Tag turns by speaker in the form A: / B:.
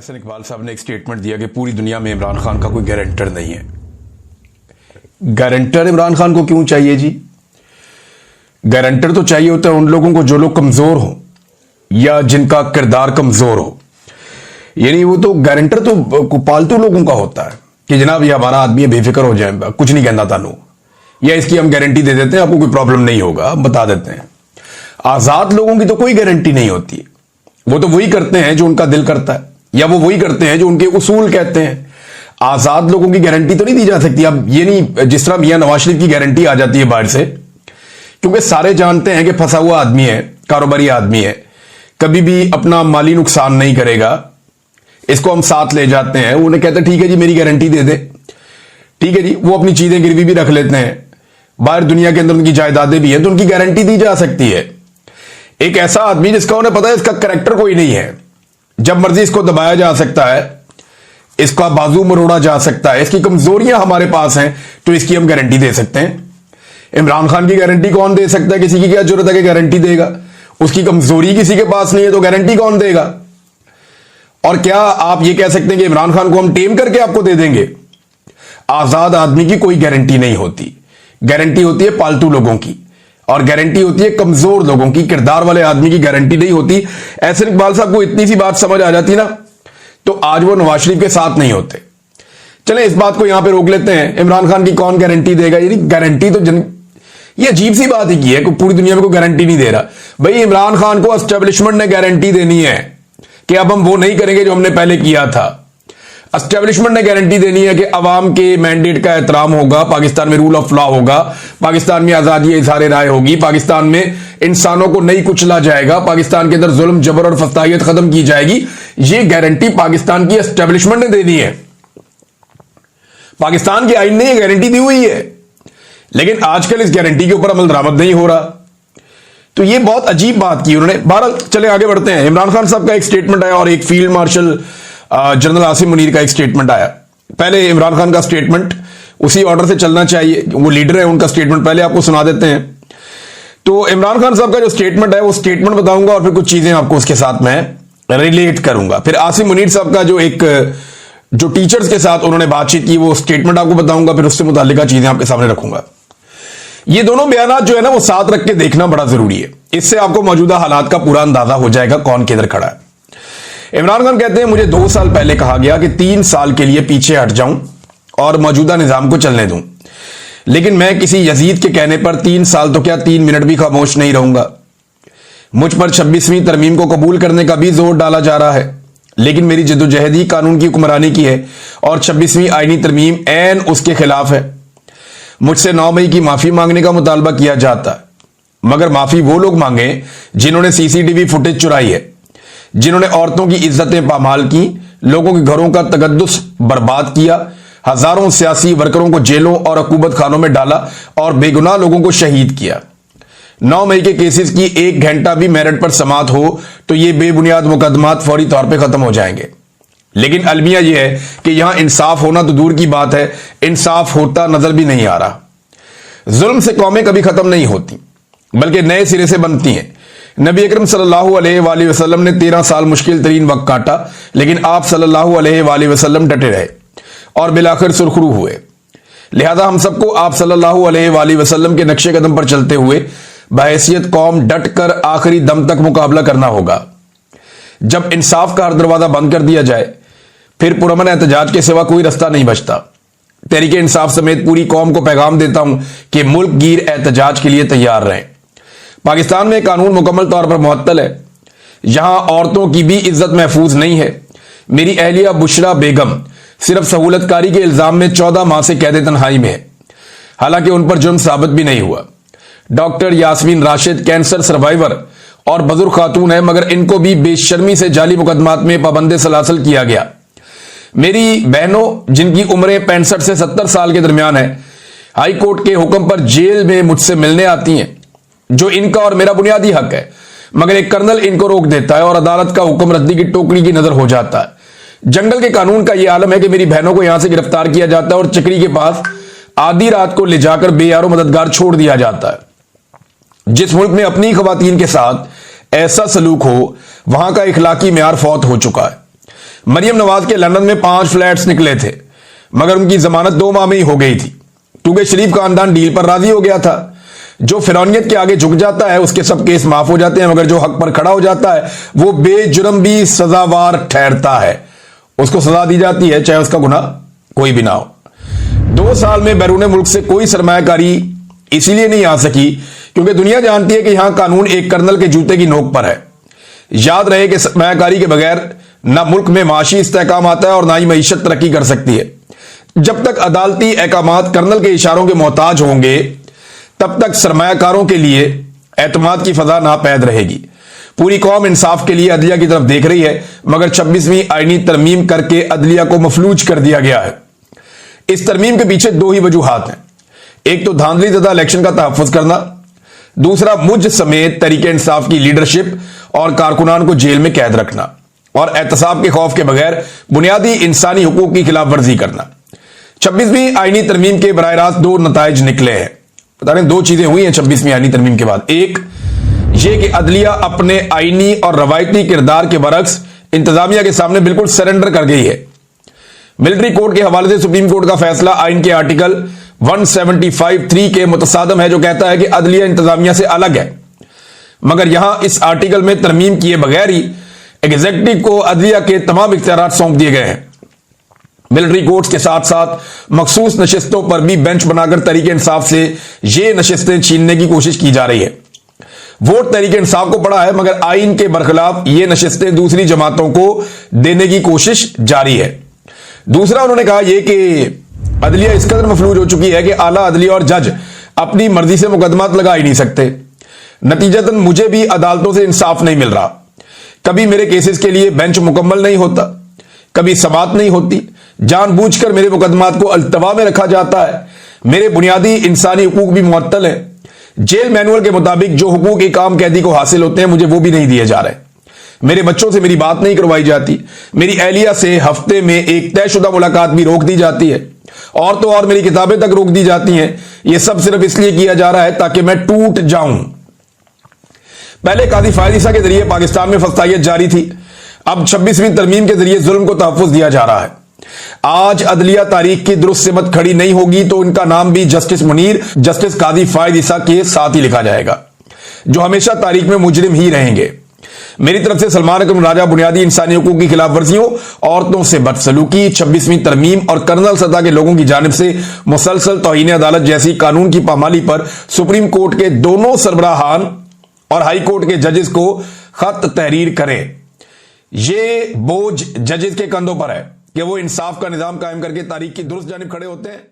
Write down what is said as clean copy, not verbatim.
A: एहसन इकबाल साहब ने एक स्टेटमेंट दिया कि पूरी दुनिया में इमरान खान का कोई गारंटर नहीं है। गारंटर इमरान खान को क्यों चाहिए जी? गारंटर तो चाहिए होता है उन लोगों को जो लोग कमजोर हो या जिनका किरदार कमजोर हो। यानी वो तो गारंटर तो पालतू लोगों का होता है कि जनाब ये हमारा आदमी है, बेफिक्र हो जाए, कुछ नहीं कहना तानू, या इसकी हम गारंटी दे देते हैं, आपको कोई प्रॉब्लम नहीं होगा, हम बता देते हैं। आजाद लोगों की तो कोई गारंटी नहीं होती, वो तो वही करते हैं जो उनका दिल करता है, या वो वही करते हैं जो उनके उसूल कहते हैं। आजाद लोगों की गारंटी तो नहीं दी जा सकती। अब ये नहीं जिस तरह मियां नवाज शरीफ की गारंटी आ जाती है बाहर से, क्योंकि सारे जानते हैं कि फंसा हुआ आदमी है, कारोबारी आदमी है, कभी भी अपना माली नुकसान नहीं करेगा। इसको हम साथ ले जाते हैं, उन्हें कहते हैं ठीक है जी मेरी गारंटी दे दे, ठीक है जी। वो अपनी चीजें गिरवी भी रख लेते हैं, बाहर दुनिया के अंदर उनकी जायदादें भी हैं, तो उनकी गारंटी दी जा सकती है। एक ऐसा आदमी जिसका उन्हें पता है इसका करैक्टर कोई नहीं है, जब मर्जी इसको दबाया जा सकता है, इसका बाजू मरोड़ा जा सकता है, इसकी कमजोरियां हमारे पास हैं, तो इसकी हम गारंटी दे सकते हैं। इमरान खान की गारंटी कौन दे सकता है? किसी की क्या जरूरत है कि गारंटी देगा? उसकी कमजोरी किसी के पास नहीं है तो गारंटी कौन देगा? और क्या आप ये कह सकते हैं कि इमरान खान को हम टेम करके आपको दे देंगे? आजाद आदमी की कोई गारंटी नहीं होती। गारंटी होती है पालतू लोगों की, और गारंटी होती है कमजोर लोगों की। किरदार वाले आदमी की गारंटी नहीं होती। एहसन इकबाल साहब को इतनी सी बात समझ आ जाती ना, तो आज वो नवाज शरीफ के साथ नहीं होते। चले इस बात को यहां पे रोक लेते हैं, इमरान खान की कौन गारंटी देगा? यानी गारंटी तो ये अजीब सी बात ही की है कि पूरी दुनिया में कोई गारंटी नहीं दे रहा। भाई इमरान खान को एस्टेब्लिशमेंट ने गारंटी देनी है कि अब हम वो नहीं करेंगे जो हमने पहले किया था। एस्टेब्लिशमेंट ने गारंटी देनी है कि अवाम के मैंडेट का एहतराम होगा, पाकिस्तान में रूल ऑफ लॉ होगा, पाकिस्तान में आजादी इज़हार राय होगी, पाकिस्तान में इंसानों को नहीं कुचला जाएगा, पाकिस्तान के अंदर जुल्म जबर और फस्ताहियत खत्म की जाएगी। ये गारंटी पाकिस्तान की एस्टेब्लिशमेंट ने देनी है। पाकिस्तान के आईन ने यह गारंटी दी हुई है, लेकिन आजकल इस गारंटी के ऊपर अमल दरामद नहीं हो रहा। तो ये बहुत अजीब बात की उन्होंने। बहरहाल चले आगे बढ़ते हैं। इमरान खान साहब का एक स्टेटमेंट आया और एक field marshal general Asim Munir का एक स्टेटमेंट आया। पहले इमरान खान का स्टेटमेंट, उसी ऑर्डर से चलना चाहिए, वो लीडर है, उनका स्टेटमेंट पहले आपको सुना देते हैं। तो इमरान खान साहब का जो स्टेटमेंट है वो स्टेटमेंट बताऊंगा और फिर कुछ चीजें आपको उसके साथ मैं रिलेट करूंगा। फिर आसिम मुनीर साहब का जो टीचर्स के साथ उन्होंने बातचीत की वो स्टेटमेंट आपको बताऊंगा, फिर उससे मुताल्लिका चीजें आपके सामने रखूंगा। ये दोनों बयान जो है ना वो साथ रख के देखना बड़ा जरूरी है, इससे आपको मौजूदा हालात का पूरा अंदाजा हो जाएगा कौन किधर खड़ा है। इमरान खान कहते हैं मुझे 2 साल पहले कहा गया कि 3 साल के लिए पीछे हट जाऊं और मौजूदा निजाम को चलने दूं, लेकिन मैं किसी यजीद के कहने पर 3 साल तो क्या 3 मिनट भी खामोश नहीं रहूंगा। मुझ पर 26वीं तरमीम को कबूल करने का भी जोर डाला जा रहा है, लेकिन मेरी जद्दोजहद ही कानून की हुक्मरानी की है और 26वीं आईनी तरमीम ऐन उसके खिलाफ है। मुझसे 9 मई की माफी मांगने का मुतालबा किया जाता है, मगर माफी वो लोग मांगे जिन्होंने सीसीटीवी फुटेज चुराई है, जिन्होंने औरतों की इज्जतें पामाल की, लोगों के घरों का तकद्दुस बर्बाद किया, हजारों सियासी वर्करों को जेलों और हुकूमत खानों में डाला और बेगुनाह लोगों को शहीद किया। 9 मई के केसेस की 1 घंटा भी मेरिट पर समात हो तो ये बेबुनियाद मुकदमात फौरी तौर पर खत्म हो जाएंगे। लेकिन अलमिया यह है कि यहां इंसाफ होना तो दूर की बात है, इंसाफ होता नजर भी नहीं आ रहा। जुल्म से कौमें कभी खत्म नहीं होती, बल्कि नए सिरे से बनती हैं। नबी अकरम सल्लल्लाहु अलैहि वसल्लम ने 13 साल मुश्किल तरीन वक्त काटा, लेकिन आप सल्लल्लाहु अलैहि वसल्लम डटे रहे और बिलाखिर सुरखरू हुए। लिहाजा हम सबको आप सल्लल्लाहु अलैहि वसल्लम के नक्शे कदम पर चलते हुए बहैसियत कौम डट कर आखिरी दम तक मुकाबला करना होगा। जब इंसाफ का हर दरवाजा बंद कर दिया जाए, फिर पुरअमन एहतजाज के सिवा कोई रास्ता नहीं बचता। तहरीके इंसाफ समेत पूरी कौम को पैगाम देता हूं कि मुल्क गिर एहतजाज के लिए तैयार रहें। पाकिस्तान में कानून मुकम्मल तौर पर मुअत्तल है, यहां औरतों की भी इज्जत महफूज नहीं है। मेरी अहलिया बुशरा बेगम सिर्फ सहूलतकारी के इल्जाम में 14 माह से कैद तन्हाई में है, हालांकि उन पर जुर्म साबित भी नहीं हुआ। Doctor Yasmeen Rashid cancer survivor और बुजुर्ग खातून है, मगर इनको भी बेशर्मी से जाली मुकदमात में पाबंदे सलासल किया गया। मेरी बहनों जिनकी उम्रें 65 से 70 साल के दरमियान है, हाई कोर्ट के हुक्म पर जेल में मुझसे मिलने आती हैं, जो इनका और मेरा बुनियादी हक है, मगर एक कर्नल इनको रोक देता है और अदालत का हुक्म रद्दी की टोकरी की नजर हो जाता है। जंगल के कानून का यह आलम है कि मेरी बहनों को यहां से गिरफ्तार किया जाता है और चक्री के पास आधी रात को ले जाकर बेयारो मददगार छोड़ दिया जाता है। जिस मुल्क में अपनी खवातीन के साथ ऐसा सलूक हो, वहां का इखलाकी मेयार फौत हो चुका है। मरियम नवाज के लंदन में 5 फ्लैट्स निकले थे, मगर उनकी जमानत 2 माह में ही हो गई थी, क्योंकि शरीफ खानदान डील पर राजी हो गया था। जो फिरौनियत के आगे झुक जाता है उसके सब केस माफ हो जाते हैं, मगर जो हक पर खड़ा हो जाता है वो बेजुर्म भी सजावार ठहरता है, उसको सजा दी जाती है, चाहे उसका गुनाह कोई भी ना हो। 2 साल में बैरून मुल्क से कोई सरमायाकारी इसीलिए नहीं आ सकी क्योंकि दुनिया जानती है कि यहां कानून एक कर्नल के जूते की नोक पर है। याद रहे कि सरमायाकारी के बगैर ना मुल्क में माशी इस्तेहकाम आता है और ना ही मईशत तरक्की कर सकती है। जब तक अदालती अहकामात कर्नल के इशारों के मोहताज होंगे तब तक सरमायाकारों के लिए एतमाद की फजा नापैद रहेगी। पूरी कौम इंसाफ के लिए अदलिया की तरफ देख रही है, मगर 26वीं आईनी तरमीम करके अदलिया को मफलूज कर दिया गया है। इस तरमीम के पीछे 2 ही वजूहात हैं। एक तो धांधली ज़दा इलेक्शन का तहफ़्फ़ुज़ करना, दूसरा मुझ समेत तरीके इंसाफ की लीडरशिप और कारकुनान को जेल में कैद रखना और एहतसाब के खौफ के बगैर बुनियादी इंसानी हुकूक की खिलाफ वर्जी करना। 26वीं आईनी तरमीम के बराह रास्त 2 नताइज निकले हैं। बता रहे 2 चीजें हुई हैं 26वीं आईनी तरमीम के बाद। एक ये कि अदलिया अपने आईनी और रवायती किरदार के बरक्स इंतजामिया के सामने बिल्कुल सरेंडर कर गई है। मिलिट्री कोर्ट के हवाले से सुप्रीम कोर्ट का फैसला आइन के आर्टिकल 175(3) के मुतसादम है, जो कहता है कि अदलिया इंतजामिया से अलग है, मगर यहां इस आर्टिकल में तरमीम किए बगैर ही एग्जीक्यूटिव को अदलिया के तमाम इख्तियारात सौंप दिए गए हैं। मिलिट्री कोर्ट्स के साथ साथ मखसूस नशिस्तों पर भी बेंच बनाकर तरीके इंसाफ से ये नशिस्तें छीनने की कोशिश की जा रही है। वोट तरीके इंसाफ को पड़ा है, मगर आइन के बरखिलाफ ये नशिस्तें दूसरी जमातों को देने की कोशिश जारी है। दूसरा उन्होंने कहा यह कि अदलिया इस कदर मफलूज हो चुकी है कि आला अदलिया और जज अपनी मर्जी से मुकदमात लगा ही नहीं सकते। नतीजतन मुझे भी अदालतों से इंसाफ नहीं मिल रहा। कभी मेरे केसेस के लिए बेंच मुकम्मल नहीं होता, कभी समाअत नहीं होती, जानबूझकर मेरे मुकदमात को अल्तवा में रखा जाता है। मेरे बुनियादी इंसानी हुकूक भी मुअत्तल हैं। जेल मैनुअल के मुताबिक जो हुकूक एक आम कैदी को हासिल होते हैं मुझे वो भी नहीं दिए जा रहे। मेरे बच्चों से मेरी बात नहीं करवाई जाती। मेरी अहलिया से हफ्ते में एक तयशुदा मुलाकात भी रोक दी जाती है, और तो और मेरी किताबें तक रोक दी जाती हैं। यह सब सिर्फ इसलिए किया जा रहा है ताकि मैं टूट जाऊं। पहले काजी फायद ईसा के जरिए पाकिस्तान में फस्तायत जारी थी, अब 26वीं तरमीम के जरिए जुल्म को तहफ़्फ़ुज़ दिया जा रहा है। आज अदलिया तारीख की दुरुस्त सिमत खड़ी नहीं होगी तो इनका नाम भी जस्टिस मुनीर, जस्टिस काजी फायद ईसा के साथ ही लिखा जाएगा, जो हमेशा तारीख में मुजरिम ही रहेंगे। मेरी तरफ से सलमान अकरम राजा बुनियादी इंसानी हुकूक की खिलाफ वर्जियों, औरतों से बदसलूकी, 26वीं तरमीम और कर्नल सतह के लोगों की जानिब से मुसलसल तौहीन अदालत जैसी कानून की पामाली पर सुप्रीम कोर्ट के दोनों सरबराहान और हाई कोर्ट के जजेस को खत तहरीर करें। ये बोझ जजेस के कंधों पर है कि वो इंसाफ का निजाम कायम करके तारीख की दुरुस्त जानिब खड़े होते हैं।